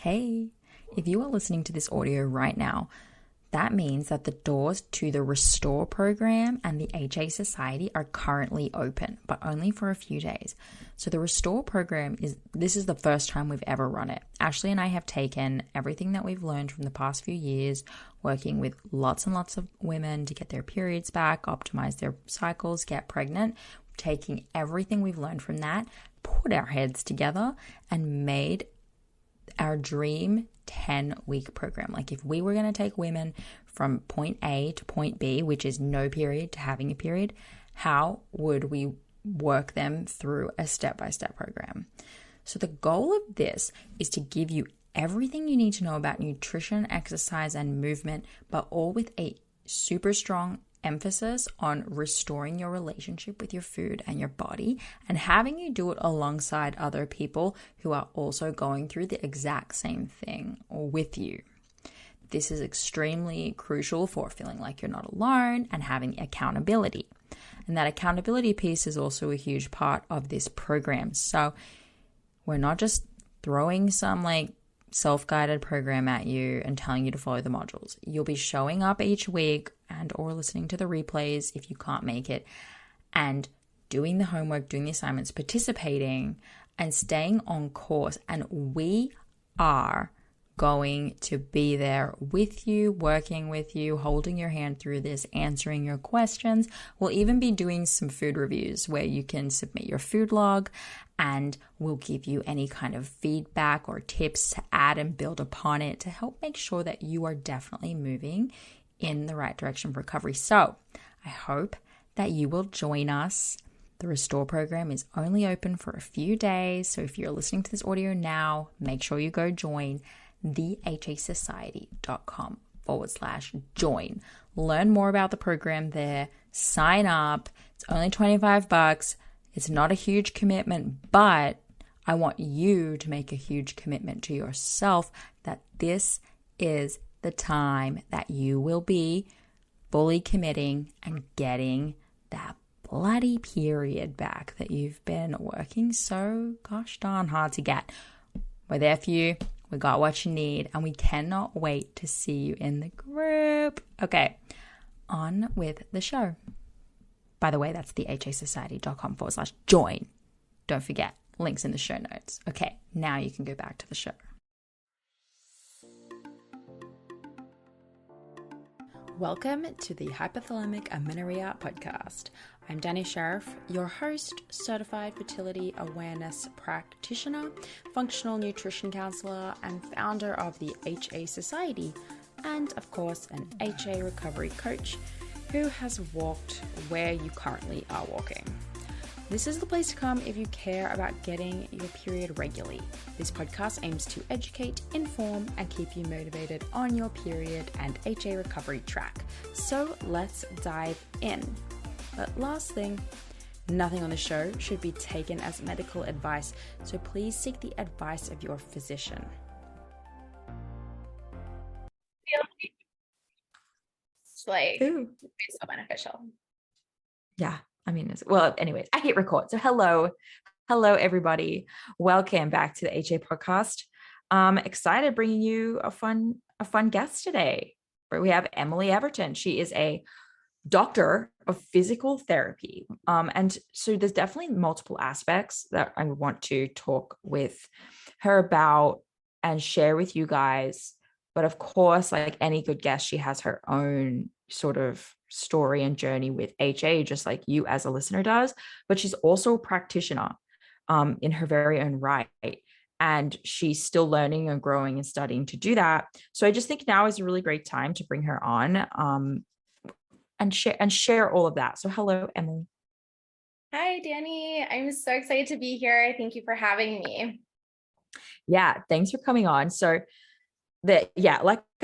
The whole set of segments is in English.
Hey, if you are listening to this audio right now, that means that the doors to the Restore program and the HA Society are currently open, but only for a few days. So the Restore program this is the first time we've ever run it. Ashley and I have taken everything that we've learned from the past few years, working with lots and lots of women to get their periods back, optimize their cycles, get pregnant, taking everything we've learned from that, put our heads together and made our dream 10-week program. Like if we were going to take women from point A to point B, which is no period to having a period, how would we work them through a step-by-step program? So the goal of this is to give you everything you need to know about nutrition, exercise, and movement, but all with a super strong emphasis on restoring your relationship with your food and your body and having you do it alongside other people who are also going through the exact same thing with you. This is extremely crucial for feeling like you're not alone and having accountability. And that accountability piece is also a huge part of this program. So we're not just throwing some self-guided program at you and telling you to follow the modules. You'll be showing up each week and or listening to the replays if you can't make it and doing the homework, doing the assignments, participating and staying on course. And we are going to be there with you, working with you, holding your hand through this, answering your questions. We'll even be doing some food reviews where you can submit your food log and we'll give you any kind of feedback or tips to add and build upon it to help make sure that you are definitely moving in the right direction for recovery. So I hope that you will join us. The Restore program is only open for a few days. So if you're listening to this audio now, make sure you go join thehasociety.com/join. Learn more about the program there. Sign up. It's only $25. It's not a huge commitment, but I want you to make a huge commitment to yourself that this is the time that you will be fully committing and getting that bloody period back that you've been working so gosh darn hard to get. We're there for you. We got what you need, and we cannot wait to see you in the group. Okay, on with the show. By the way, that's thehasociety.com/join. Don't forget, links in the show notes. Okay, now you can go back to the show. Welcome to the Hypothalamic Amenorrhea podcast. I'm Danny Sheriff, your host, certified fertility awareness practitioner, functional nutrition counselor, and founder of the HA Society, and of course, an HA recovery coach who has walked where you currently are walking. This is the place to come if you care about getting your period regularly. This podcast aims to educate, inform, and keep you motivated on your period and HA recovery track. So let's dive in. But last thing, nothing on the show should be taken as medical advice, so please seek the advice of your physician. It's like Ooh. it's so beneficial. Yeah. Anyways, I hit record. So hello everybody. Welcome back to the HA podcast. Excited bringing you a fun guest today. We have Emily Everton. She is a doctor of physical therapy. And so there's definitely multiple aspects that I want to talk with her about and share with you guys. But of course, like any good guest, she has her own sort of story and journey with HA, just like you as a listener does. But she's also a practitioner in her very own right. And she's still learning and growing and studying to do that. So I just think now is a really great time to bring her on and share all of that. So hello, Emily. Hi, Danny. I'm so excited to be here. Thank you for having me. Yeah, thanks for coming on. So like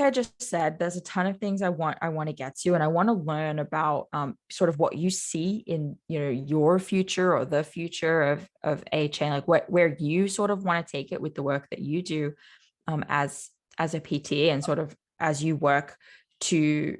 I just said, there's a ton of things I want to get to, and I want to learn about sort of what you see in your future or the future of HA, like where you sort of want to take it with the work that you do as a PT, and sort of as you work to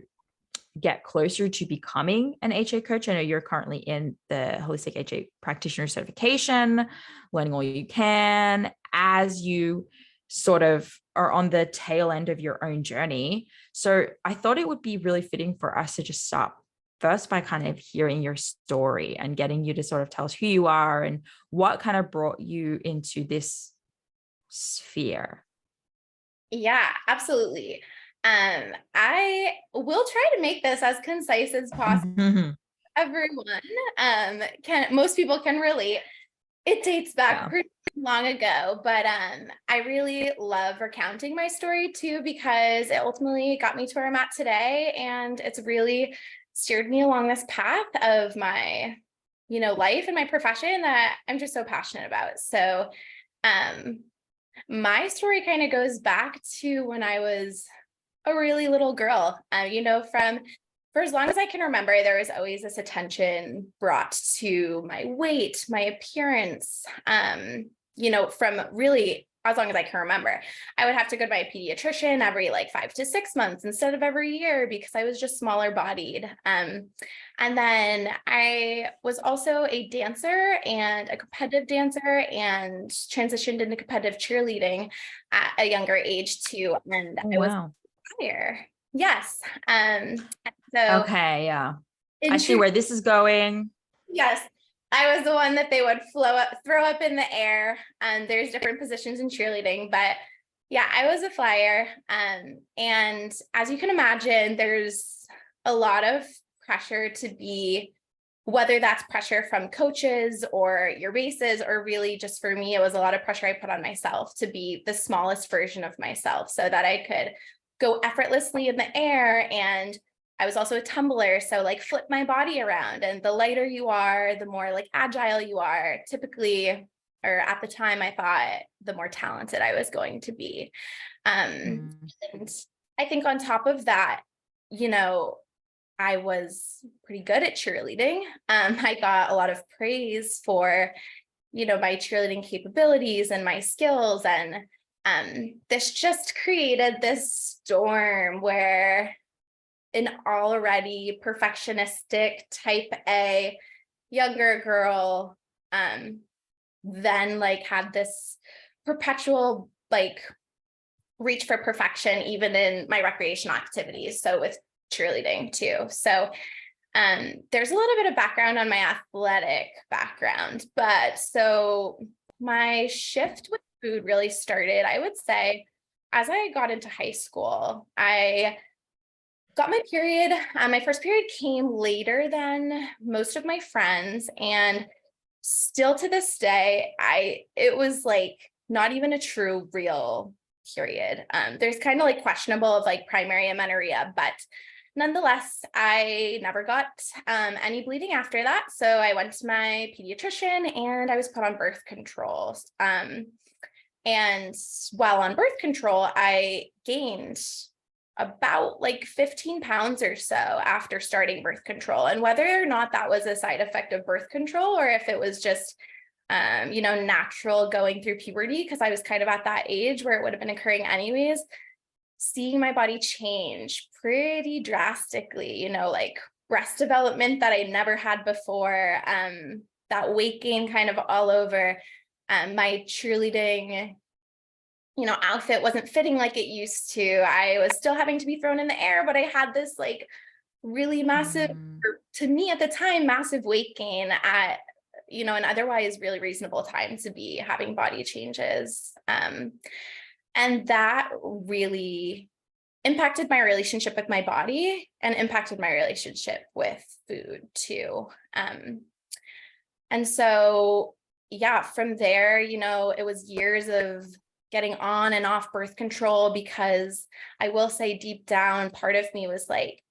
get closer to becoming an HA coach. I know you're currently in the Holistic HA Practitioner Certification, learning all you can as you sort of are on the tail end of your own journey. So I thought it would be really fitting for us to just start first by kind of hearing your story and getting you to sort of tell us who you are and what kind of brought you into this sphere. Yeah, absolutely. I will try to make this as concise as possible. Everyone, most people can relate. It dates back pretty long ago, but I really love recounting my story too, because it ultimately got me to where I'm at today, and it's really steered me along this path of my, life and my profession that I'm just so passionate about. So, my story kind of goes back to when I was a really little girl. From for as long as I can remember, there was always this attention brought to my weight, my appearance, from really as long as I can remember. I would have to go to my pediatrician every like 5 to 6 months instead of every year because I was just smaller bodied. And then I was also a dancer and a competitive dancer and transitioned into competitive cheerleading at a younger age too. And I was higher. Yes. So okay, yeah. I see where this is going. Yes. I was the one that they would throw up in the air. And there's different positions in cheerleading, but yeah, I was a flyer. And as you can imagine, there's a lot of pressure to be, whether that's pressure from coaches or your races, or really just for me, it was a lot of pressure I put on myself to be the smallest version of myself so that I could go effortlessly in the air. And I was also a tumbler, so like flip my body around, and the lighter you are, the more like agile you are typically, or at the time I thought the more talented I was going to be. And I think on top of that, I was pretty good at cheerleading. I got a lot of praise for, my cheerleading capabilities and my skills. And this just created this storm where an already perfectionistic type A younger girl then like had this perpetual like reach for perfection even in my recreational activities, so with cheerleading too. So there's a little bit of background on my athletic background, but so my shift with food really started, I would say, as I got into high school. I got my period. My first period came later than most of my friends, and still to this day, it was like not even a true real period. There's kind of like questionable of like primary amenorrhea, but nonetheless, I never got any bleeding after that. So I went to my pediatrician and I was put on birth control. And while on birth control, I gained about like 15 pounds or so after starting birth control. And whether or not that was a side effect of birth control or if it was just, natural going through puberty, because I was kind of at that age where it would have been occurring anyways, seeing my body change pretty drastically, like breast development that I never had before, that weight gain kind of all over, my cheerleading outfit wasn't fitting like it used to. I was still having to be thrown in the air, but I had this like really massive, to me at the time, massive weight gain at, an otherwise really reasonable time to be having body changes. And that really impacted my relationship with my body and impacted my relationship with food too. And so, yeah, from there, it was years of getting on and off birth control, because I will say deep down, part of me was like,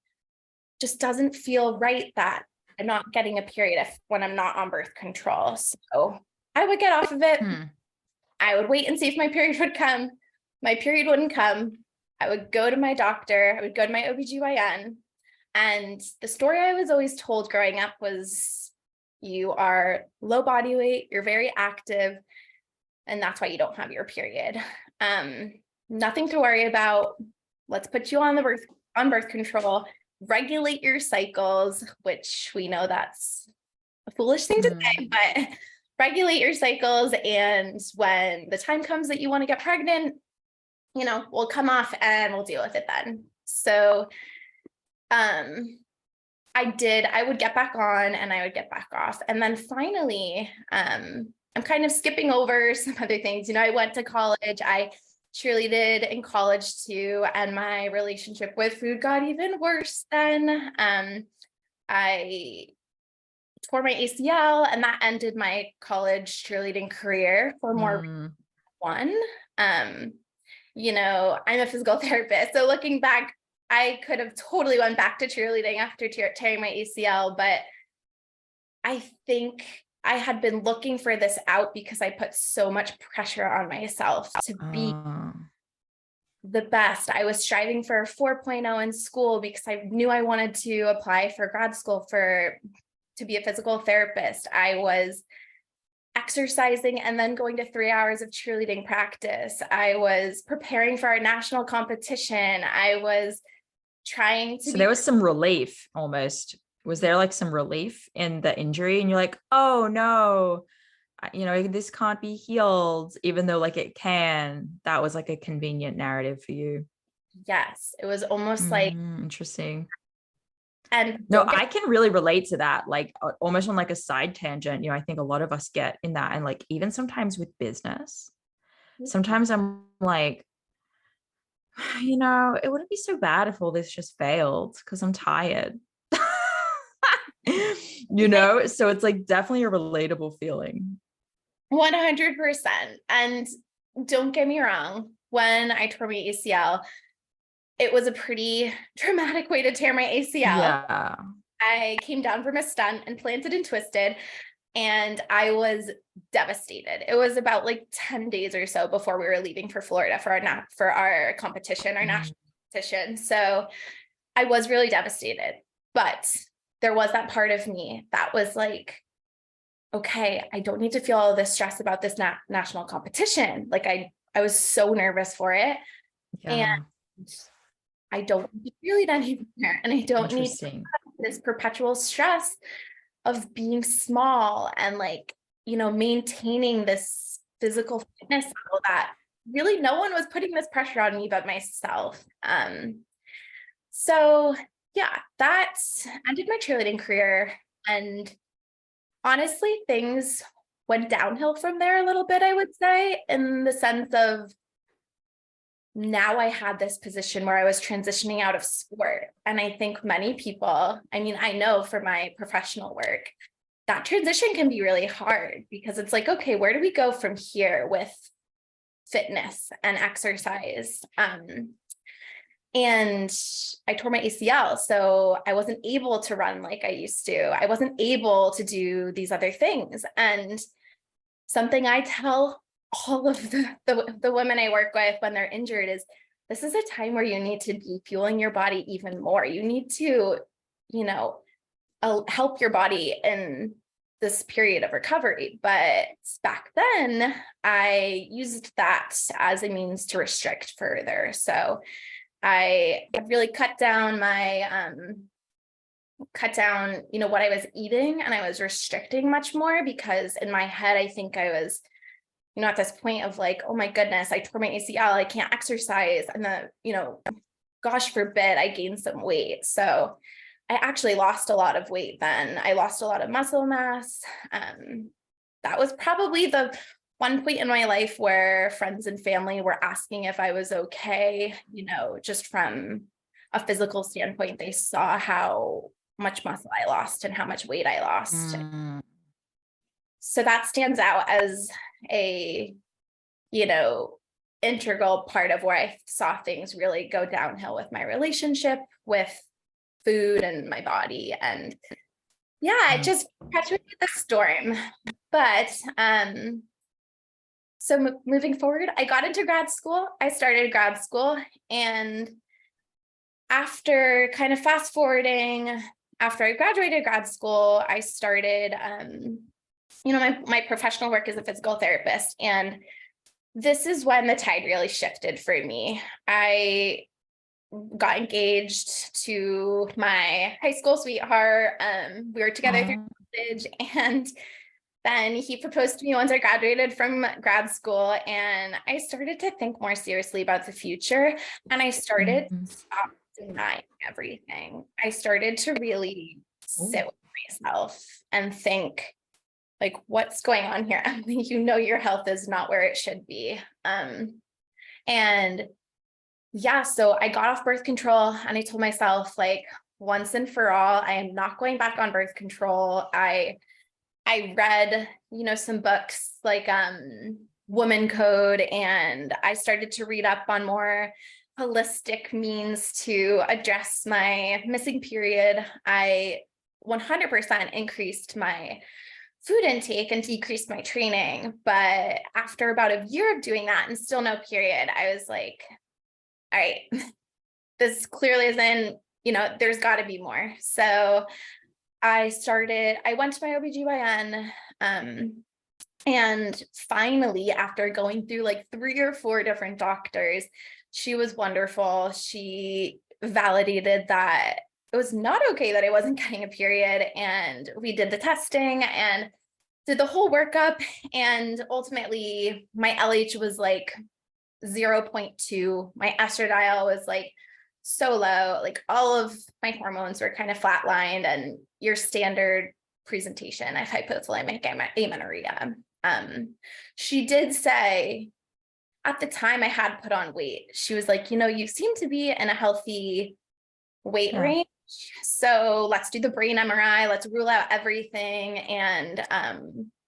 just doesn't feel right that I'm not getting a period when I'm not on birth control. So I would get off of it. I would wait and see if my period would come. My period wouldn't come. I would go to my doctor. I would go to my OBGYN. And the story I was always told growing up was, you are low body weight, you're very active, and that's why you don't have your period. Nothing to worry about. Let's put you on birth control, regulate your cycles, which we know that's a foolish thing to say, but regulate your cycles. And when the time comes that you want to get pregnant, we'll come off and we'll deal with it then. So, I would get back on and I would get back off. And then finally, I'm kind of skipping over some other things. I went to college, I cheerleaded in college too, and my relationship with food got even worse then. I tore my ACL and that ended my college cheerleading career for more one. I'm a physical therapist. So looking back, I could have totally went back to cheerleading after tearing my ACL, but I think I had been looking for this out because I put so much pressure on myself to be the best. I was striving for a 4.0 in school because I knew I wanted to apply for grad school to be a physical therapist. I was exercising and then going to 3 hours of cheerleading practice. I was preparing for our national competition. I was trying to. So there was some relief almost. Was there like some relief in the injury? And you're like, oh no, this can't be healed, even though like it can. That was like a convenient narrative for you. Yes, it was almost like interesting. And no, I can really relate to that. Like almost on like a side tangent, I think a lot of us get in that. And like, even sometimes with business, sometimes I'm like, it wouldn't be so bad if all this just failed because I'm tired. So it's like definitely a relatable feeling. 100%. And don't get me wrong, when I tore my ACL, it was a pretty traumatic way to tear my ACL. Yeah. I came down from a stunt and planted and twisted, and I was devastated. It was about like 10 days or so before we were leaving for Florida for our competition, our national competition. So I was really devastated, but there was that part of me that was like, okay, I don't need to feel all this stress about this national competition. Like I was so nervous for it. Yeah. And I don't need to feel it anymore. And I don't need this perpetual stress of being small and like, maintaining this physical fitness level that really no one was putting this pressure on me but myself. So yeah, that ended my cheerleading career. And honestly, things went downhill from there a little bit, I would say, in the sense of now I had this position where I was transitioning out of sport. And I think many people, I know for my professional work, that transition can be really hard because it's like, okay, where do we go from here with fitness and exercise? And I tore my ACL, so I wasn't able to run like I used to. I wasn't able to do these other things. And something I tell all of the women I work with when they're injured is this is a time where you need to be fueling your body even more. You need to, help your body in this period of recovery. But back then I used that as a means to restrict further. So I really cut down what I was eating, and I was restricting much more because in my head, I think I was, at this point of like, oh my goodness, I tore my ACL, I can't exercise. And gosh forbid I gained some weight. So I actually lost a lot of weight then. I lost a lot of muscle mass. That was probably the one point in my life where friends and family were asking if I was okay, just from a physical standpoint. They saw how much muscle I lost and how much weight I lost. So that stands out as a, integral part of where I saw things really go downhill with my relationship with food and my body. And yeah, it just perpetuated the storm. But so moving forward, I got into grad school. I started grad school, and after kind of fast forwarding, after I graduated grad school, I started, my professional work as a physical therapist. And this is when the tide really shifted for me. I got engaged to my high school sweetheart. We were together through college, and then he proposed to me once I graduated from grad school, and I started to think more seriously about the future, and I started to stop denying everything. I started to really sit with myself and think, like, what's going on here? Emily, you know, your health is not where it should be. And yeah, so I got off birth control, and I told myself, like, once and for all, I am not going back on birth control. I read, you know, some books like Woman Code, and I started to read up on more holistic means to address my missing period. I 100% increased my food intake and decreased my training. But after about a year of doing that and still no period, I was like, all right, this clearly isn't, you know, there's got to be more. So I went to my OBGYN, and finally, after going through like 3 or 4 different doctors, she was wonderful. She validated that it was not okay that I wasn't getting a period. And we did the testing and did the whole workup. And ultimately, my LH was like 0.2. My estradiol was like so low, like all of my hormones were kind of flatlined, and your standard presentation of hypothalamic amenorrhea. She did say at the time I had put on weight, she was like, you know, you seem to be in a healthy weight range. So let's do the brain MRI. Let's rule out everything. And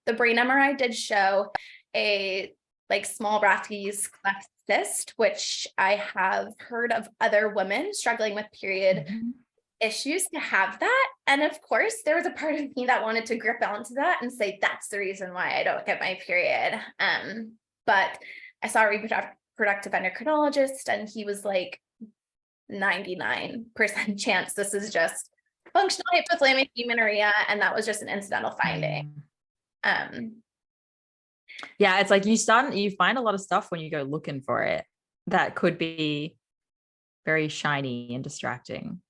the brain MRI did show a like small Brathke's cleft cyst, which I have heard of other women struggling with period issues to have that. And of course, there was a part of me that wanted to grip onto that and say, that's the reason why I don't get my period. But I saw a reproductive endocrinologist, and he was like, 99% chance this is just functional hypothalamic amenorrhea, and that was just an incidental finding. Yeah, it's like you find a lot of stuff when you go looking for it that could be very shiny and distracting.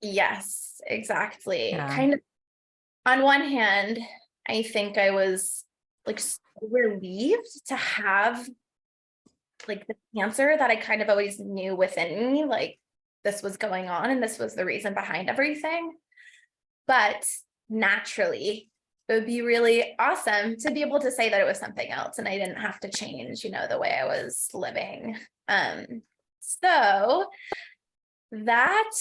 Yes, exactly. Yeah. Kind of on one hand, I think I was like so relieved to have like the cancer that I kind of always knew within me, like this was going on and this was the reason behind everything. But naturally, it would be really awesome to be able to say that it was something else and I didn't have to change, you know, the way I was living. So that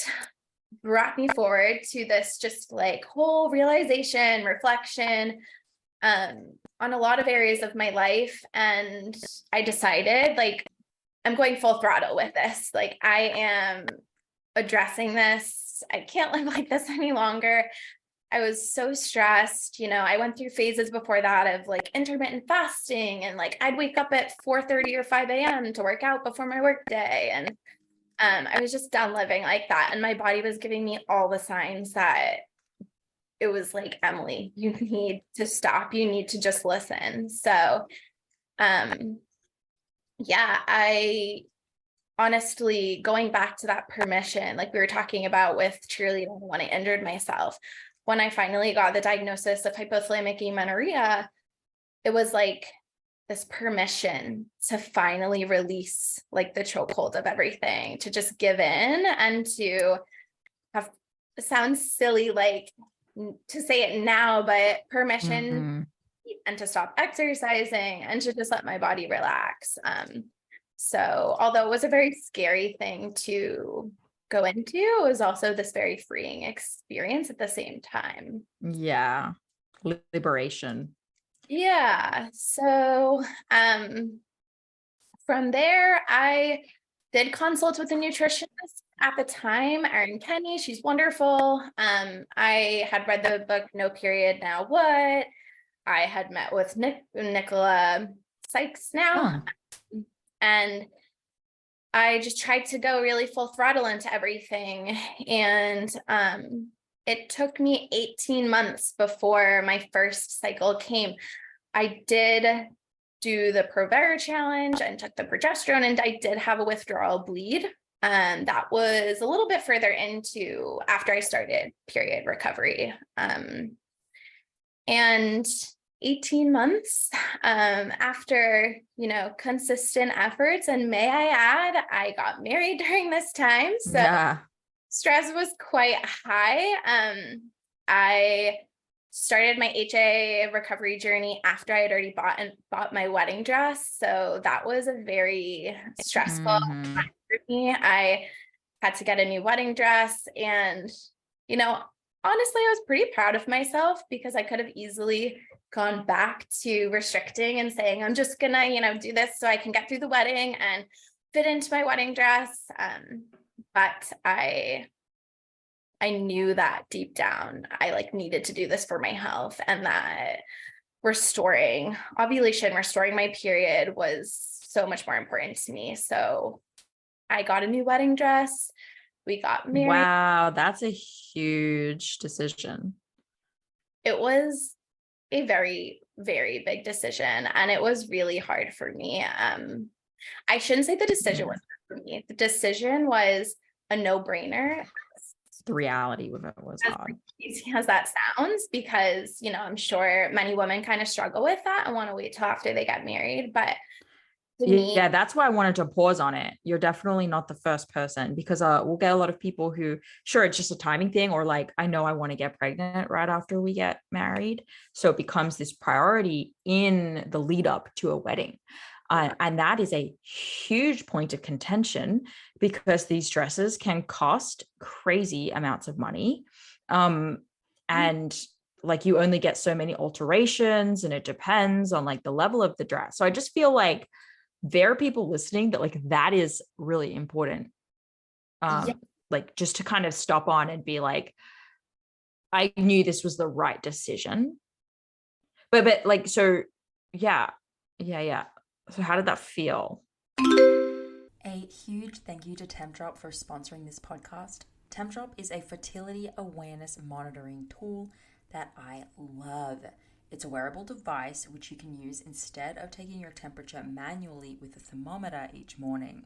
brought me forward to this just like whole realization, reflection, on a lot of areas of my life. And I decided, like, I'm going full throttle with this. Like, I am addressing this. I can't live like this any longer. I was so stressed. You know, I went through phases before that of like intermittent fasting, and like I'd wake up at 4:30 or 5 a.m. to work out before my work day. And I was just done living like that. And my body was giving me all the signs that it was like, Emily, you need to stop. You need to just listen. So, yeah, I honestly, going back to that permission, like we were talking about with cheerleading when I injured myself, when I finally got the diagnosis of hypothalamic amenorrhea, it was like this permission to finally release like the chokehold of everything, to just give in and to have, it sounds silly, like to say it now, but permission and to stop exercising and to just let my body relax. So although it was a very scary thing to go into, it was also this very freeing experience at the same time. Yeah. Liberation. Yeah. So from there, I did consult with a nutritionist at the time, Erin Kenny. She's wonderful. I had read the book No Period, Now What? I had met with Nicola Sykes now. And I just tried to go really full throttle into everything. And it took me 18 months before my first cycle came. I did do the Provera challenge and took the progesterone, and I did have a withdrawal bleed. That was a little bit further into after I started period recovery. And 18 months after, consistent efforts. And may I add, I got married during this time. So Yeah. stress was quite high. I started my HA recovery journey after I had already bought my wedding dress. So that was a very stressful time for me. I had to get a new wedding dress, and, honestly, I was pretty proud of myself because I could have easily gone back to restricting and saying, I'm just gonna, do this so I can get through the wedding and fit into my wedding dress. But I knew that deep down, I needed to do this for my health, and that restoring ovulation, restoring my period was so much more important to me. So I got a new wedding dress. We got married. Wow, that's a huge decision. It was a very, very big decision, and it was really hard for me. I shouldn't say the decision was hard for me. The decision was a no-brainer. The reality of it was hard. As easy as that sounds, because, I'm sure many women kind of struggle with that and want to wait till after they get married. But yeah, that's why I wanted to pause on it. You're definitely not the first person, because we'll get a lot of people who, sure, it's just a timing thing, or I know I want to get pregnant right after we get married. So it becomes this priority in the lead up to a wedding. And that is a huge point of contention, because these dresses can cost crazy amounts of money. And you only get so many alterations, and it depends on the level of the dress. So I just feel like there are people listening that that is really important. Just to kind of stop on and be like, I knew this was the right decision. But so yeah. So how did that feel? A huge thank you to Tempdrop for sponsoring this podcast. Tempdrop is a fertility awareness monitoring tool that I love. It's a wearable device which you can use instead of taking your temperature manually with a thermometer each morning.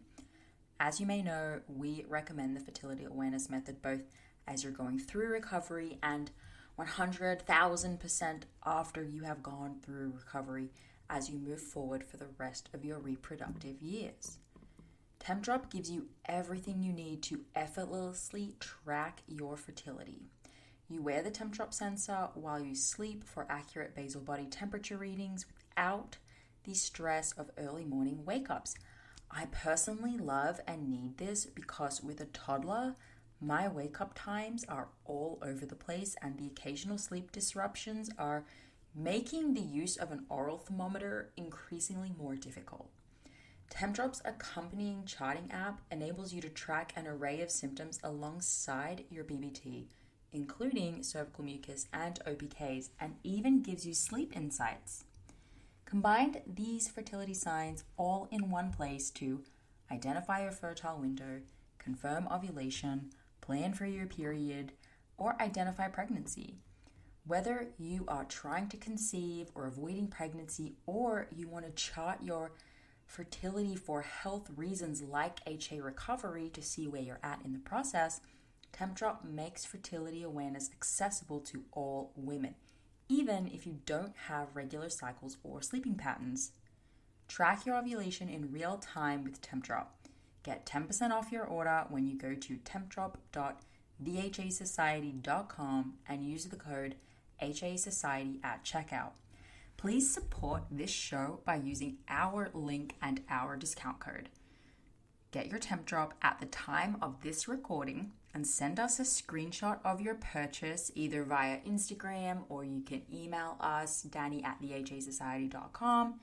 As you may know, we recommend the fertility awareness method both as you're going through recovery and 100,000% after you have gone through recovery as you move forward for the rest of your reproductive years. Tempdrop gives you everything you need to effortlessly track your fertility. You wear the Tempdrop sensor while you sleep for accurate basal body temperature readings without the stress of early morning wake-ups. I personally love and need this because with a toddler, my wake-up times are all over the place, and the occasional sleep disruptions are making the use of an oral thermometer increasingly more difficult. Tempdrop's accompanying charting app enables you to track an array of symptoms alongside your BBT, including cervical mucus and OPKs, and even gives you sleep insights. Combined, these fertility signs all in one place to identify your fertile window, confirm ovulation, plan for your period, or identify pregnancy. Whether you are trying to conceive or avoiding pregnancy, or you want to chart your fertility for health reasons like HA recovery to see where you're at in the process, Tempdrop makes fertility awareness accessible to all women, even if you don't have regular cycles or sleeping patterns. Track your ovulation in real time with Tempdrop. Get 10% off your order when you go to tempdrop.thehasociety.com and use the code HASociety at checkout. Please support this show by using our link and our discount code. Get your Tempdrop at the time of this recording and send us a screenshot of your purchase either via Instagram, or you can email us, danny@thehasociety.com,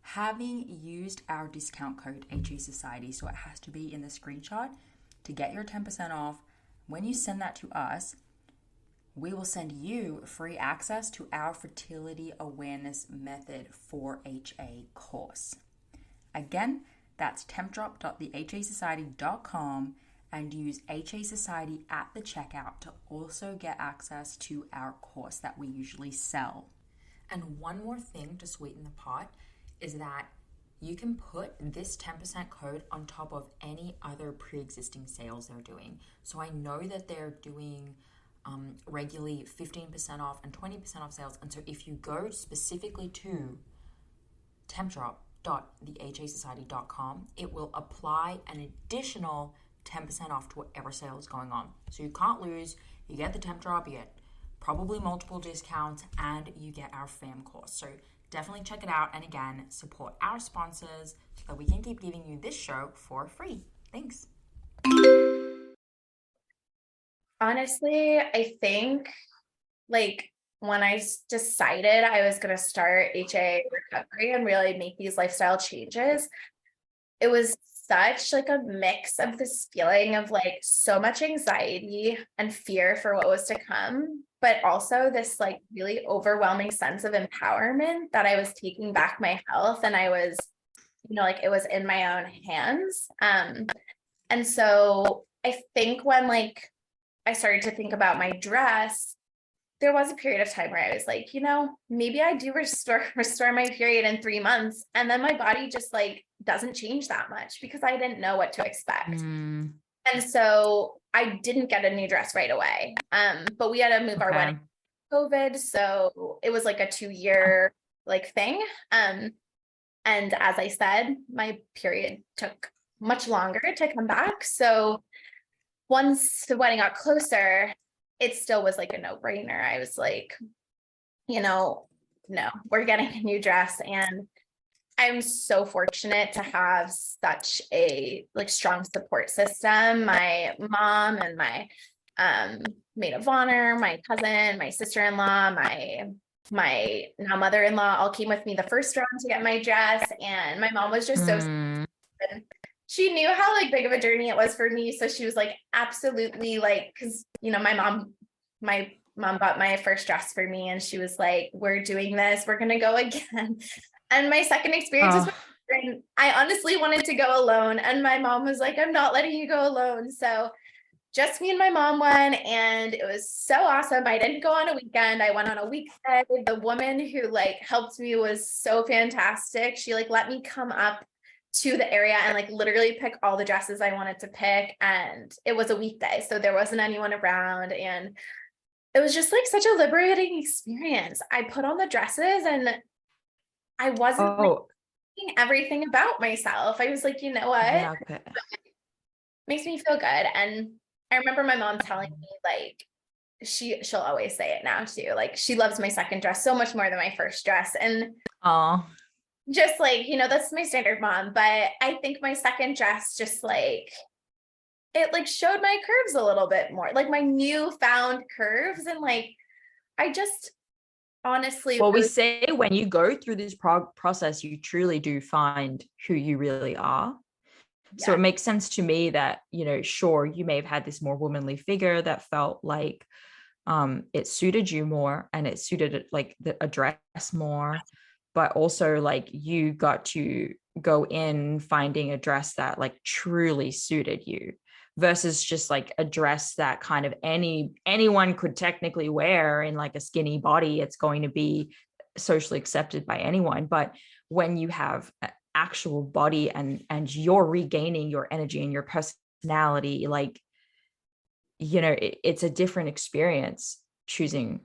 having used our discount code HASociety. So it has to be in the screenshot to get your 10% off. When you send that to us, we will send you free access to our fertility awareness method for HA course. Again, that's tempdrop.thehasociety.com and use HA Society at the checkout to also get access to our course that we usually sell. And one more thing to sweeten the pot is that you can put this 10% code on top of any other pre-existing sales they're doing. So I know that they're doing regularly 15% off and 20% off sales. And so if you go specifically to tempdrop.thehasociety.com, it will apply an additional 10% off to whatever sale is going on. So you can't lose. You get the temp drop, you get probably multiple discounts, and you get our FAM course. So definitely check it out. And again, support our sponsors so that we can keep giving you this show for free. Thanks. Honestly, I think like when I decided I was going to start HA recovery and really make these lifestyle changes, it was such like a mix of this feeling of like so much anxiety and fear for what was to come, but also this like really overwhelming sense of empowerment that I was taking back my health, and I was, like it was in my own hands. And so I think when like I started to think about my dress, there was a period of time where I was like, maybe I do restore my period in 3 months. And then my body just like doesn't change that much because I didn't know what to expect. And so I didn't get a new dress right away. But we had to move our wedding COVID. So it was like a 2-year like thing. And as I said, my period took much longer to come back. So once the wedding got closer, it still was like a no-brainer. I was like, no, we're getting a new dress. And I'm so fortunate to have such a like strong support system. My mom and my maid of honor, my cousin, my sister-in-law, my now mother-in-law all came with me the first round to get my dress. And my mom was just so she knew how like big of a journey it was for me. So she was like, absolutely, like, because my mom bought my first dress for me, and she was like, we're doing this, we're gonna go again. And my second experience was and I honestly wanted to go alone, and my mom was like, I'm not letting you go alone. So just me and my mom went, and it was so awesome. I didn't go on a weekend, I went on a weekday. The woman who like helped me was so fantastic. She like let me come up to the area and like literally pick all the dresses I wanted to pick. And it was a weekday, so there wasn't anyone around. And it was just like such a liberating experience. I put on the dresses and I wasn't like thinking everything about myself. I was like, you know what? Yeah, okay. Makes me feel good. And I remember my mom telling me like, she'll always say it now too. Like she loves my second dress so much more than my first dress. And just like, that's my standard mom, but I think my second dress just like, it like showed my curves a little bit more, like my newfound curves. And like, I just honestly. Well, we say when you go through this process, you truly do find who you really are. Yeah. So it makes sense to me that, sure, you may have had this more womanly figure that felt like it suited you more, and it suited like a dress more. But also like you got to go in finding a dress that like truly suited you versus just like a dress that kind of anyone could technically wear in like a skinny body. It's going to be socially accepted by anyone. But when you have an actual body and you're regaining your energy and your personality, like, it's a different experience choosing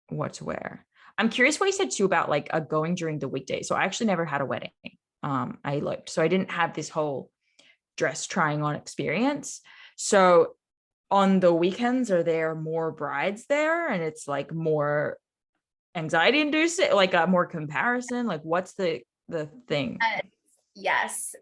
what to wear. I'm curious what you said too about like going during the weekday. So I actually never had a wedding. I eloped, so I didn't have this whole dress trying on experience. So on the weekends, are there more brides there, and it's like more anxiety inducing, like a more comparison? Like what's the thing? Yes.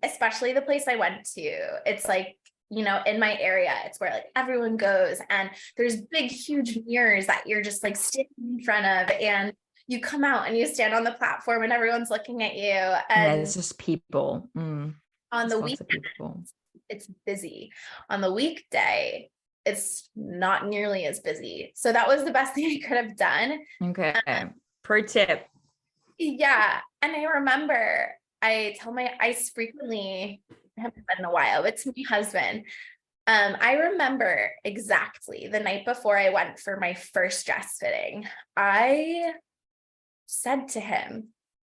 Especially the place I went to. It's like, in my area, it's where like everyone goes, and there's big, huge mirrors that you're just like standing in front of, and you come out and you stand on the platform and everyone's looking at you. And it's just people. On the weekend, it's busy. On the weekday, it's not nearly as busy. So that was the best thing I could have done. Okay. Pro tip. Yeah. And I remember I frequently, I haven't said in a while, it's my husband. I remember exactly the night before I went for my first dress fitting, I said to him,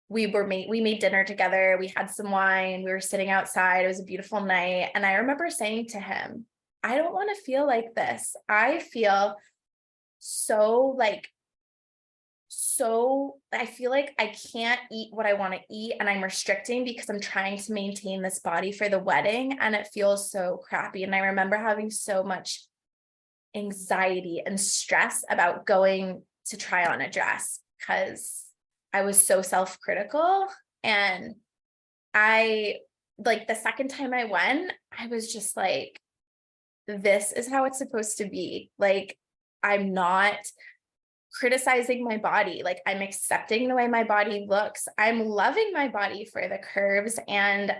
we made dinner together. We had some wine. We were sitting outside. It was a beautiful night. And I remember saying to him, I don't want to feel like this. I feel so like, I feel like I can't eat what I want to eat, and I'm restricting because I'm trying to maintain this body for the wedding, and it feels so crappy. And I remember having so much anxiety and stress about going to try on a dress because I was so self-critical. And I, like, the second time I went, I was just like, this is how it's supposed to be. Like, I'm not criticizing my body. Like, I'm accepting the way my body looks. I'm loving my body for the curves, and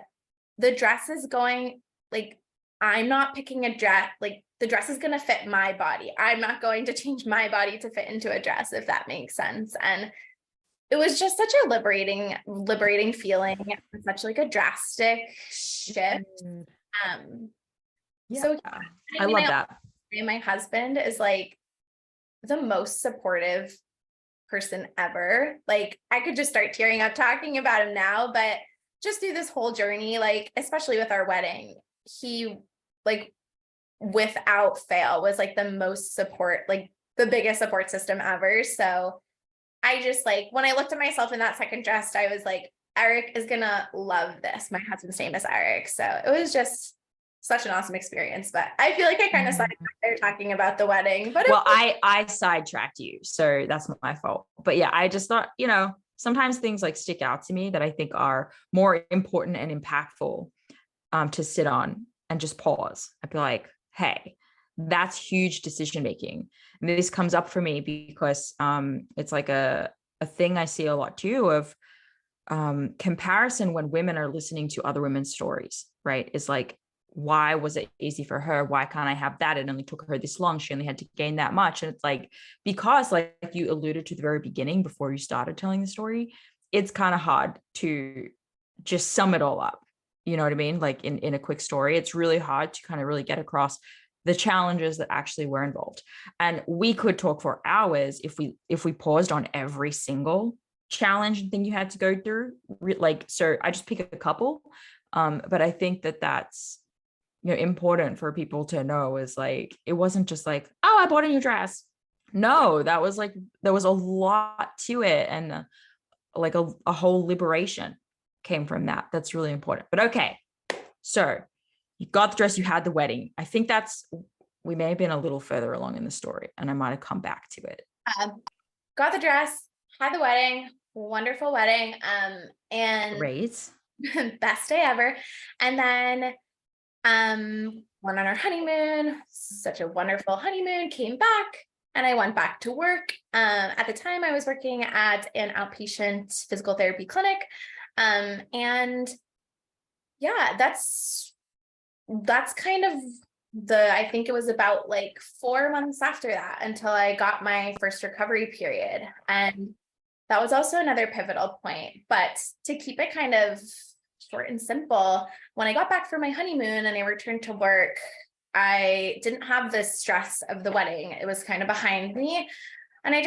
the dress is going, like, I'm not picking a dress. Like, the dress is going to fit my body. I'm not going to change my body to fit into a dress, if that makes sense. And it was just such a liberating feeling, such like a drastic shift. Yeah, So I love that. my husband is like the most supportive person ever. Like, I could just start tearing up talking about him now, but just through this whole journey, like, especially with our wedding, he, like, without fail was like the most support, like the biggest support system ever. So I just, like, when I looked at myself in that second dress, I was like, Eric is gonna love this. My husband's name is Eric. So it was just such an awesome experience. But I feel like I kind of started there talking about the wedding. But well, I sidetracked you, so that's my fault. But yeah, I just thought, sometimes things like stick out to me that I think are more important and impactful to sit on and just pause. I'd be like, hey, that's huge decision making. And this comes up for me because it's like a thing I see a lot too of comparison when women are listening to other women's stories, right? Is like, why was it easy for her? Why can't I have that? It only took her this long. She only had to gain that much. And it's like, because like you alluded to the very beginning before you started telling the story, it's kind of hard to just sum it all up. You know what I mean? Like in a quick story, it's really hard to kind of really get across the challenges that actually were involved. And we could talk for hours if we paused on every single challenge and thing you had to go through. Like, so I just pick a couple. But I think that that's, important for people to know is like, it wasn't just like, oh, I bought a new dress. No, that was like, there was a lot to it. And like a whole liberation came from that. That's really important. But okay. So you got the dress, you had the wedding. I think we may have been a little further along in the story and I might have come back to it. Got the dress, had the wedding, wonderful wedding. And great. Best day ever. And then went on our honeymoon, such a wonderful honeymoon, came back, and I went back to work. At the time I was working at an outpatient physical therapy clinic. And yeah, that's kind of I think it was about like 4 months after that until I got my first recovery period. And that was also another pivotal point. But to keep it kind of short and simple, when I got back from my honeymoon and I returned to work, I didn't have the stress of the wedding. It was kind of behind me. And I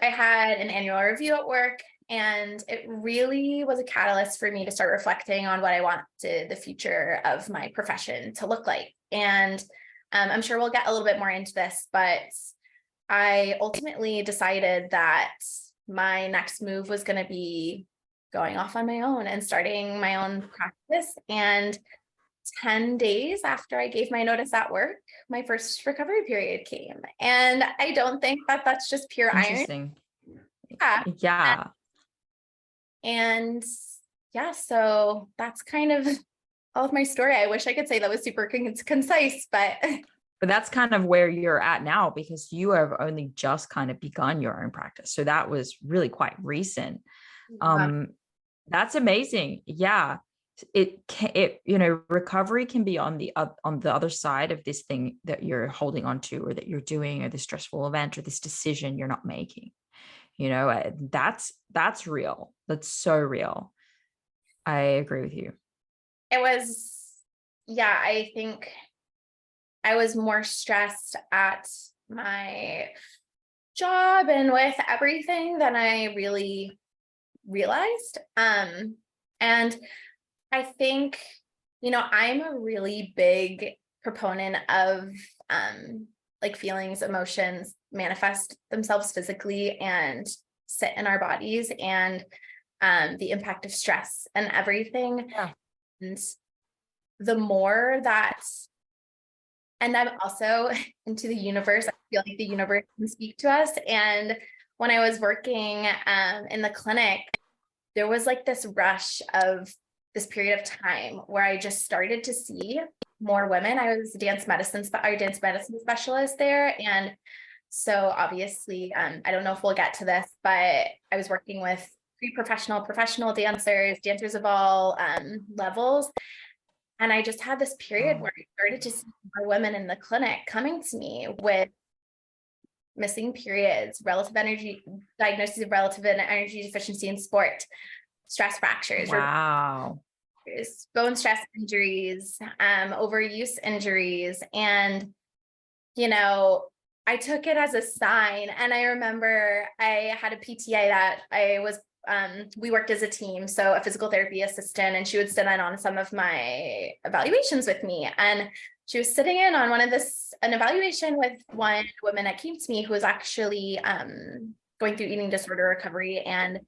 had an annual review at work, and it really was a catalyst for me to start reflecting on what I wanted the future of my profession to look like. And I'm sure we'll get a little bit more into this, but I ultimately decided that my next move was going to be going off on my own and starting my own practice. And 10 days after I gave my notice at work, my first recovery period came. And I don't think that that's just pure iron. Yeah. And yeah, so that's kind of all of my story. I wish I could say that was super concise, but that's kind of where you're at now, because you have only just kind of begun your own practice. So that was really quite recent. That's amazing. Yeah. Recovery can be on the other side of this thing that you're holding on to, or that you're doing, or this stressful event, or this decision you're not making. That's real. That's so real. I agree with you. It was, yeah, I think I was more stressed at my job and with everything than I really realized. And I think, I'm a really big proponent of like feelings, emotions manifest themselves physically and sit in our bodies, and the impact of stress and everything. Yeah. And the more that, and I'm also into the universe, I feel like the universe can speak to us. And when I was working in the clinic, there was like this rush of this period of time where I just started to see more women. I was dance medicine specialist there. And so obviously, I don't know if we'll get to this, but I was working with pre-professional, professional dancers of all levels. And I just had this period where I started to see more women in the clinic coming to me with missing periods, diagnoses of relative energy deficiency in sport, stress fractures, Wow. bone stress injuries, overuse injuries. And, you know, I took it as a sign. And I remember I had a PTA that we worked as a team. So a physical therapy assistant, and she would sit in on some of my evaluations with me. And she was sitting in on an evaluation with one woman that came to me who was actually going through eating disorder recovery. And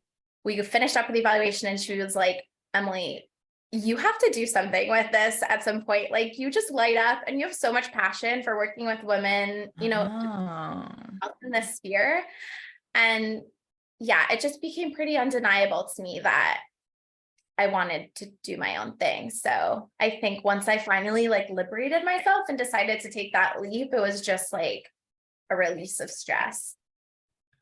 we finished up with the evaluation, and she was like, Emily, you have to do something with this at some point. Like, you just light up and you have so much passion for working with women, you know, in this sphere. And yeah, it just became pretty undeniable to me that I wanted to do my own thing. So I think once I finally like liberated myself and decided to take that leap, it was just like a release of stress.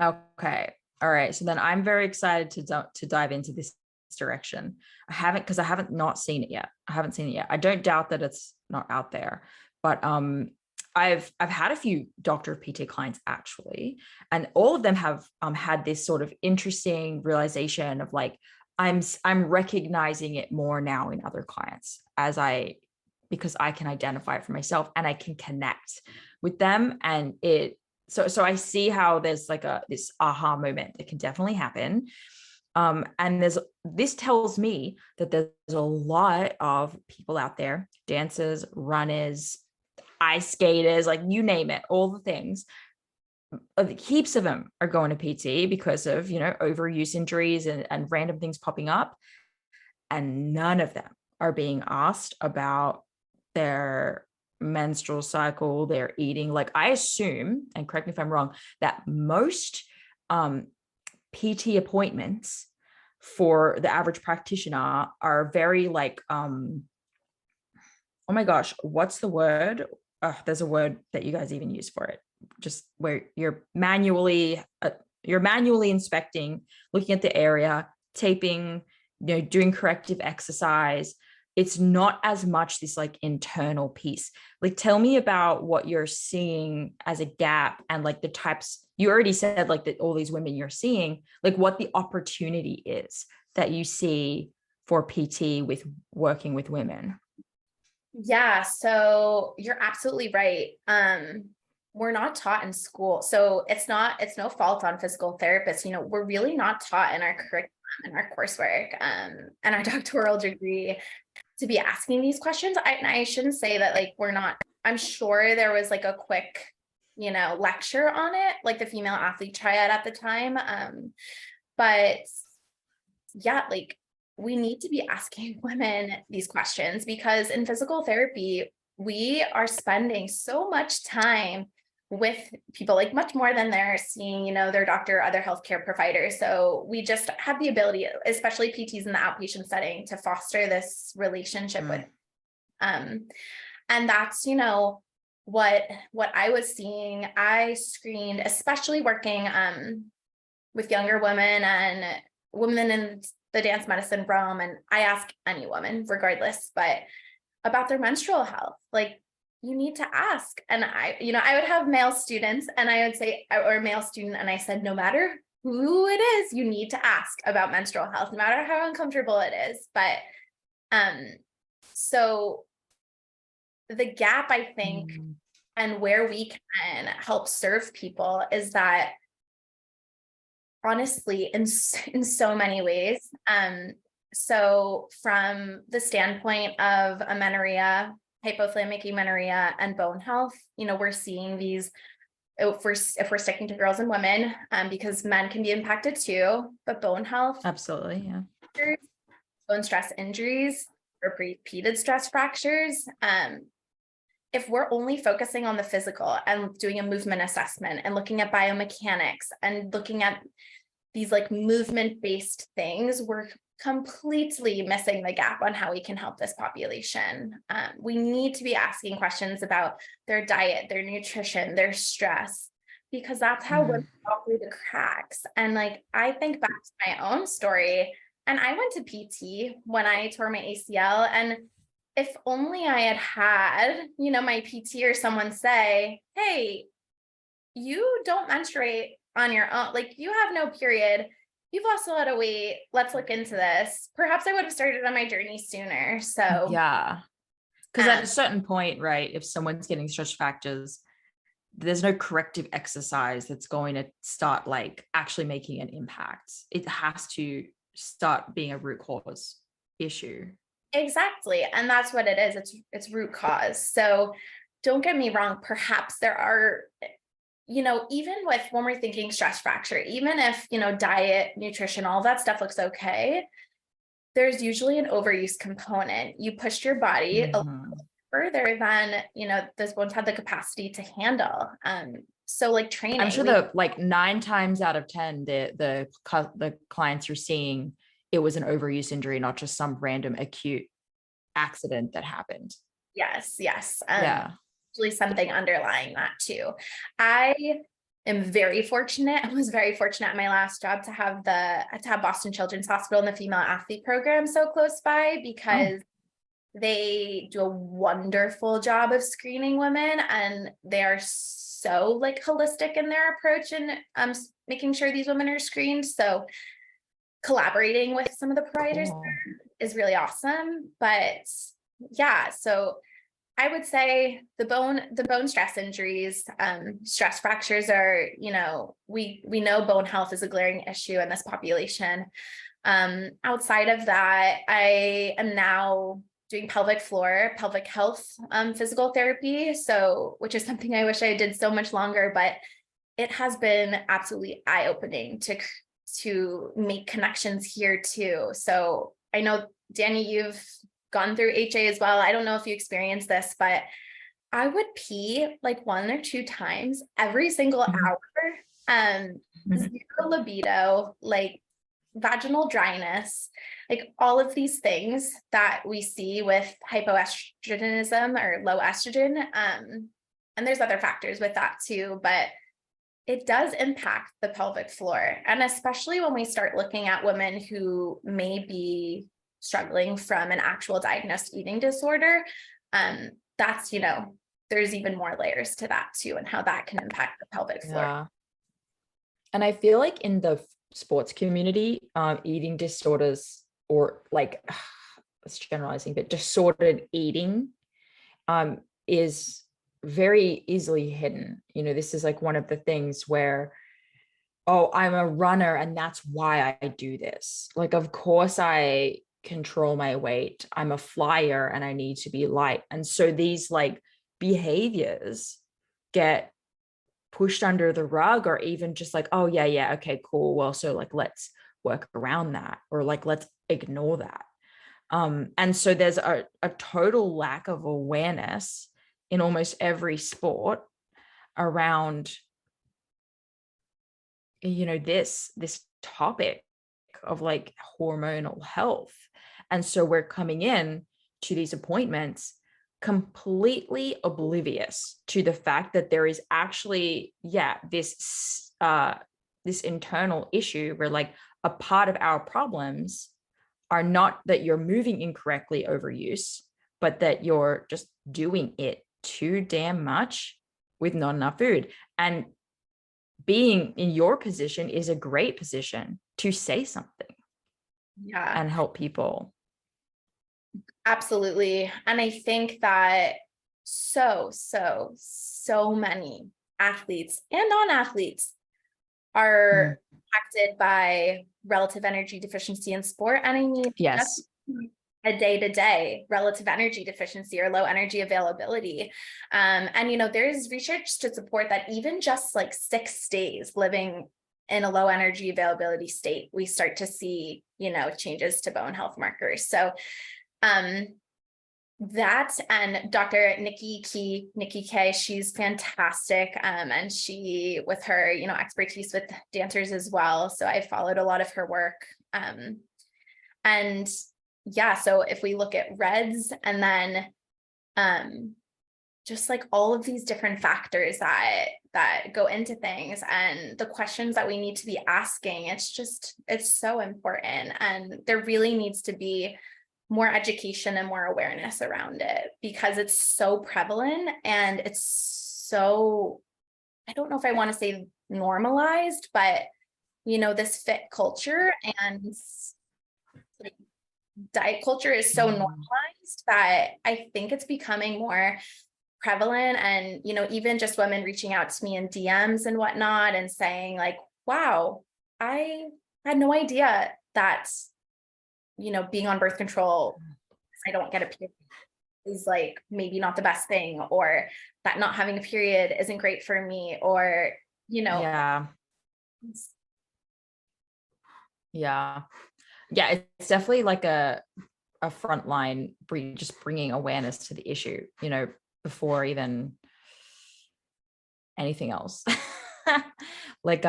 Okay. All right. So then I'm very excited to dive into this direction. I haven't not seen it yet. I don't doubt that it's not out there, but I've had a few doctor of PT clients actually, and all of them have had this sort of interesting realization of like, I'm recognizing it more now in other clients because I can identify it for myself and I can connect with them. And so I see how there's like this aha moment that can definitely happen. And this tells me that there's a lot of people out there, dancers, runners, ice skaters, like you name it, all the things. Heaps of them are going to PT because of, overuse injuries and random things popping up. And none of them are being asked about their menstrual cycle, their eating. Like, I assume, and correct me if I'm wrong, that most PT appointments for the average practitioner are very like, oh my gosh, what's the word? There's a word that you guys even use for it, just where you're manually inspecting, looking at the area, taping, doing corrective exercise. It's not as much this like internal piece. Like, tell me about what you're seeing as a gap, and like the types you already said, like that all these women you're seeing, like what the opportunity is that you see for PT with working with women. Yeah, so you're absolutely right. We're not taught in school. So it's no fault on physical therapists. We're really not taught in our curriculum and our coursework and our doctoral degree to be asking these questions. I shouldn't say that like we're not. I'm sure there was like a quick, lecture on it, like the female athlete triad at the time. But yeah, like we need to be asking women these questions, because in physical therapy, we are spending so much time with people, like much more than they're seeing, their doctor or other healthcare providers. So we just have the ability, especially PTs in the outpatient setting, to foster this relationship with. And that's, what I was seeing. I screened, especially working with younger women and women in the dance medicine realm. And I ask any woman, regardless, but about their menstrual health. Like, you need to ask. And I would have male students, and I would say, or a male student, and I said, no matter who it is, you need to ask about menstrual health, no matter how uncomfortable it is. But so the gap, I think, and where we can help serve people is that, honestly, in so many ways. So from the standpoint of amenorrhea, hypothalamic amenorrhea and bone health, we're seeing these, if we're sticking to girls and women, because men can be impacted too, but bone health, absolutely, yeah, bone stress injuries or repeated stress fractures. If we're only focusing on the physical and doing a movement assessment and looking at biomechanics and looking at these like movement-based things, we're completely missing the gap on how we can help this population. We need to be asking questions about their diet, their nutrition, their stress, because that's how women fall through the cracks. And like, I think back to my own story, and I went to PT when I tore my ACL, and if only I had, my PT or someone say, hey, you don't menstruate on your own. Like, you have no period. You've lost a lot of weight. Let's look into this. Perhaps I would have started on my journey sooner. So yeah, because at a certain point, right, if someone's getting stress fractures, there's no corrective exercise that's going to start like actually making an impact. It has to start being a root cause issue. Exactly. And that's what it is. It's root cause. So don't get me wrong. Perhaps there are, even with when we're thinking stress fracture, even if, diet, nutrition, all that stuff looks okay, there's usually an overuse component. You pushed your body a little further than, those bones had the capacity to handle. So like training, I'm sure that like 9 times out of 10, the clients you're seeing, it was an overuse injury, not just some random acute accident that happened. Yes. Yeah. Usually something underlying that too. I am very fortunate. I was very fortunate at my last job to have Boston Children's Hospital and the female athlete program so close by, because they do a wonderful job of screening women, and they are so like holistic in their approach and making sure these women are screened. So collaborating with some of the providers is really awesome. But yeah, so I would say the bone stress injuries, stress fractures are, we know bone health is a glaring issue in this population. Outside of that, I am now doing pelvic health, physical therapy. So, which is something I wish I did so much longer, but it has been absolutely eye-opening to make connections here too. So I know, Danny, you've gone through HA as well. I don't know if you experienced this, but I would pee like 1 or 2 times every single hour. Zero libido, like vaginal dryness, like all of these things that we see with hypoestrogenism or low estrogen. And there's other factors with that too, but it does impact the pelvic floor. And especially when we start looking at women who may be struggling from an actual diagnosed eating disorder, that's, there's even more layers to that too, and how that can impact the pelvic floor. Yeah. And I feel like in the sports community, eating disorders, or like, it's generalizing, but disordered eating is very easily hidden. This is like one of the things where, oh, I'm a runner and that's why I do this. Like, of course I control my weight. I'm a flyer and I need to be light. And so these like behaviors get pushed under the rug, or even just like, oh yeah, okay, cool. Well, so like, let's work around that, or like, let's ignore that. And so there's a total lack of awareness in almost every sport around, this topic of like hormonal health. And so we're coming in to these appointments completely oblivious to the fact that there is actually, this internal issue where like a part of our problems are not that you're moving incorrectly overuse, but that you're just doing it too damn much with not enough food. And being in your position is a great position to say something and help people. Absolutely. And I think that so many athletes and non-athletes are impacted by relative energy deficiency in sport. And I mean, yes, a day-to-day relative energy deficiency or low energy availability. And, there's research to support that even just like 6 days living in a low energy availability state, we start to see, changes to bone health markers. So that, and Dr. Nikki K, she's fantastic. And she, with her, expertise with dancers as well. So I followed a lot of her work. And yeah, so if we look at REDS and then just like all of these different factors that go into things and the questions that we need to be asking, it's so important. And there really needs to be more education and more awareness around it because it's so prevalent and it's so, I don't know if I want to say normalized, but this fit culture and like diet culture is so normalized that I think it's becoming more prevalent. And, even just women reaching out to me in DMs and whatnot and saying like, wow, I had no idea that, being on birth control, I don't get a period, is like maybe not the best thing, or that not having a period isn't great for me, or, Yeah. It's definitely like a frontline, just bringing awareness to the issue, before even anything else. Like,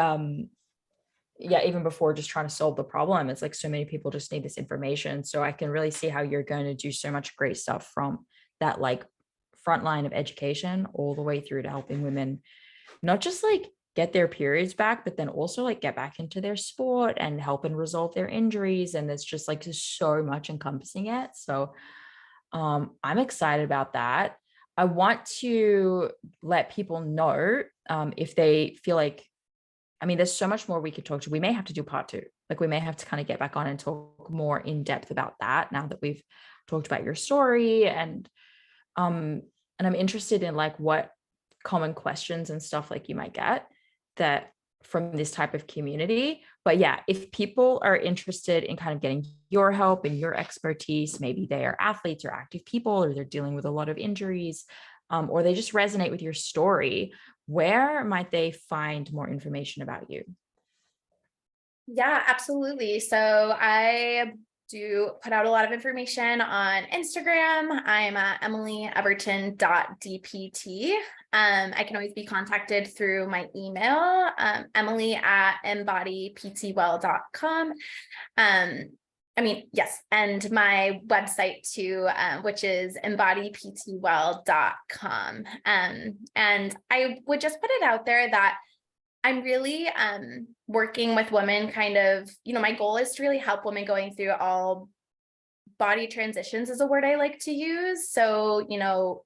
even before just trying to solve the problem, it's like so many people just need this information. So I can really see how you're going to do so much great stuff from that like front line of education all the way through to helping women not just like get their periods back, but then also like get back into their sport and help and resolve their injuries. And it's just like so much encompassing it. So I'm excited about that. I want to let people know if they feel like, there's so much more we could talk to. We may have to do part 2. Like we may have to kind of get back on and talk more in depth about that now that we've talked about your story. And I'm interested in like what common questions and stuff like you might get that from this type of community. But yeah, if people are interested in kind of getting your help and your expertise, maybe they are athletes or active people, or they're dealing with a lot of injuries, or they just resonate with your story, where might they find more information about you? Yeah, absolutely. So I do put out a lot of information on Instagram. I'm at emilyeverton.dpt. I can always be contacted through my email, emily@embodyptwell.com. Yes, and my website too, which is embodyptwell.com. And I would just put it out there that I'm really working with women kind of, my goal is to really help women going through all body transitions is a word I like to use. So,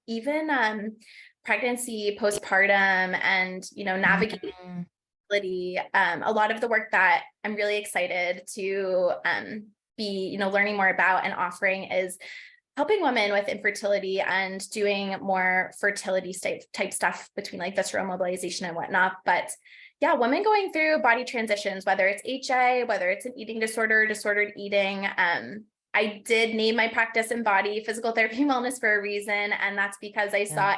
even pregnancy, postpartum, and, navigating a lot of the work that I'm really excited to be, learning more about and offering is helping women with infertility and doing more fertility type stuff between like visceral mobilization and whatnot. But yeah, women going through body transitions, whether it's HA, whether it's an eating disorder, disordered eating. I did name my practice Embody Physical Therapy and Wellness for a reason. And that's because I saw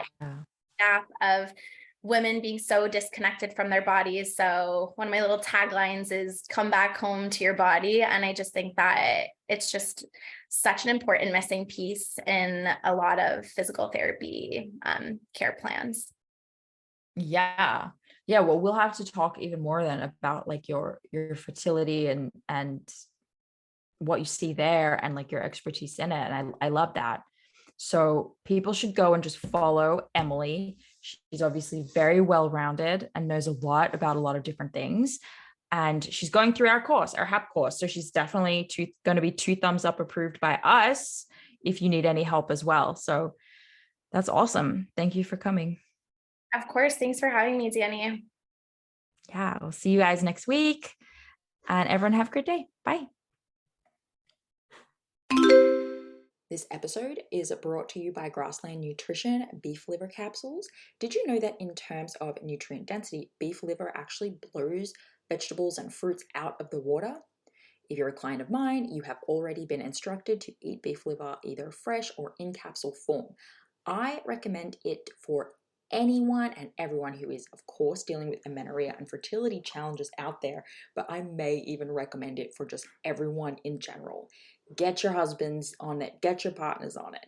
staff of women being so disconnected from their bodies. So one of my little taglines is come back home to your body. And I just think that it's just such an important missing piece in a lot of physical therapy care plans. Yeah. Well, we'll have to talk even more then about like your fertility and what you see there and like your expertise in it. And I love that. So people should go and just follow Emily. She's obviously very well-rounded and knows a lot about a lot of different things. And she's going through our course, our HAP course. So she's definitely going to be 2 thumbs up approved by us if you need any help as well. So that's awesome. Thank you for coming. Of course. Thanks for having me, Danny. Yeah, we'll see you guys next week. And everyone have a great day. Bye. This episode is brought to you by Grassland Nutrition beef liver capsules. Did you know that in terms of nutrient density, beef liver actually blows vegetables and fruits out of the water? If you're a client of mine, you have already been instructed to eat beef liver either fresh or in capsule form. I recommend it for anyone and everyone who is, of course, dealing with amenorrhea and fertility challenges out there, but I may even recommend it for just everyone in general. Get your husbands on it, get your partners on it.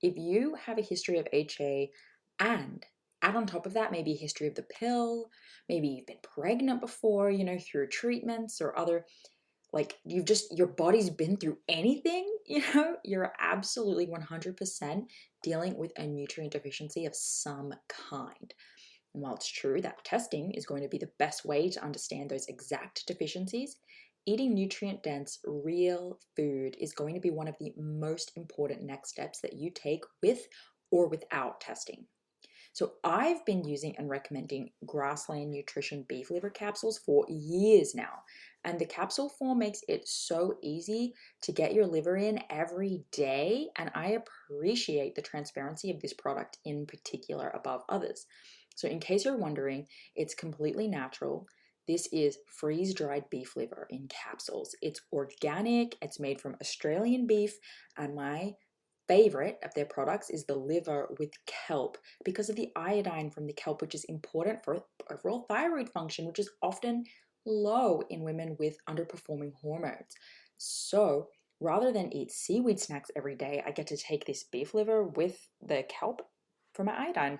If you have a history of HA and add on top of that maybe a history of the pill, maybe you've been pregnant before, through treatments or other, your body's been through anything, you're absolutely 100% dealing with a nutrient deficiency of some kind. And while it's true that testing is going to be the best way to understand those exact deficiencies, eating nutrient-dense, real food is going to be one of the most important next steps that you take with or without testing. So I've been using and recommending Grassland Nutrition beef liver capsules for years now. And the capsule form makes it so easy to get your liver in every day. And I appreciate the transparency of this product in particular above others. So in case you're wondering, it's completely natural. This is freeze-dried beef liver in capsules. It's organic, it's made from Australian beef, and my favorite of their products is the liver with kelp because of the iodine from the kelp, which is important for overall thyroid function, which is often low in women with underperforming hormones. So rather than eat seaweed snacks every day, I get to take this beef liver with the kelp for my iodine.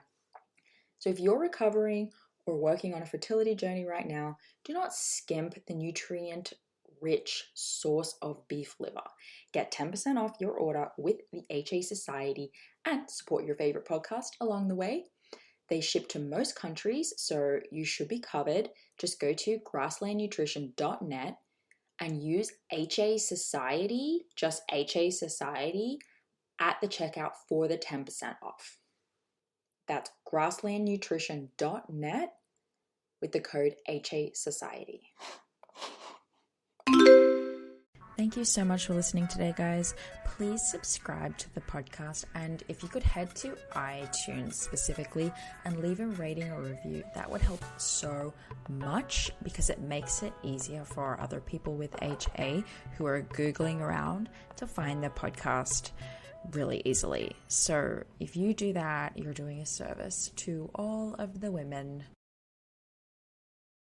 So if you're recovering or working on a fertility journey right now, do not skimp the nutrient-rich source of beef liver. Get 10% off your order with the HA Society and support your favorite podcast along the way. They ship to most countries, so you should be covered. Just go to grasslandnutrition.net and use HA Society, just HA Society, at the checkout for the 10% off. That's grasslandnutrition.net with the code HA Society. Thank you so much for listening today, guys. Please subscribe to the podcast, and if you could head to iTunes specifically and leave a rating or review, that would help so much because it makes it easier for other people with HA who are Googling around to find the podcast really easily. So if you do that, you're doing a service to all of the women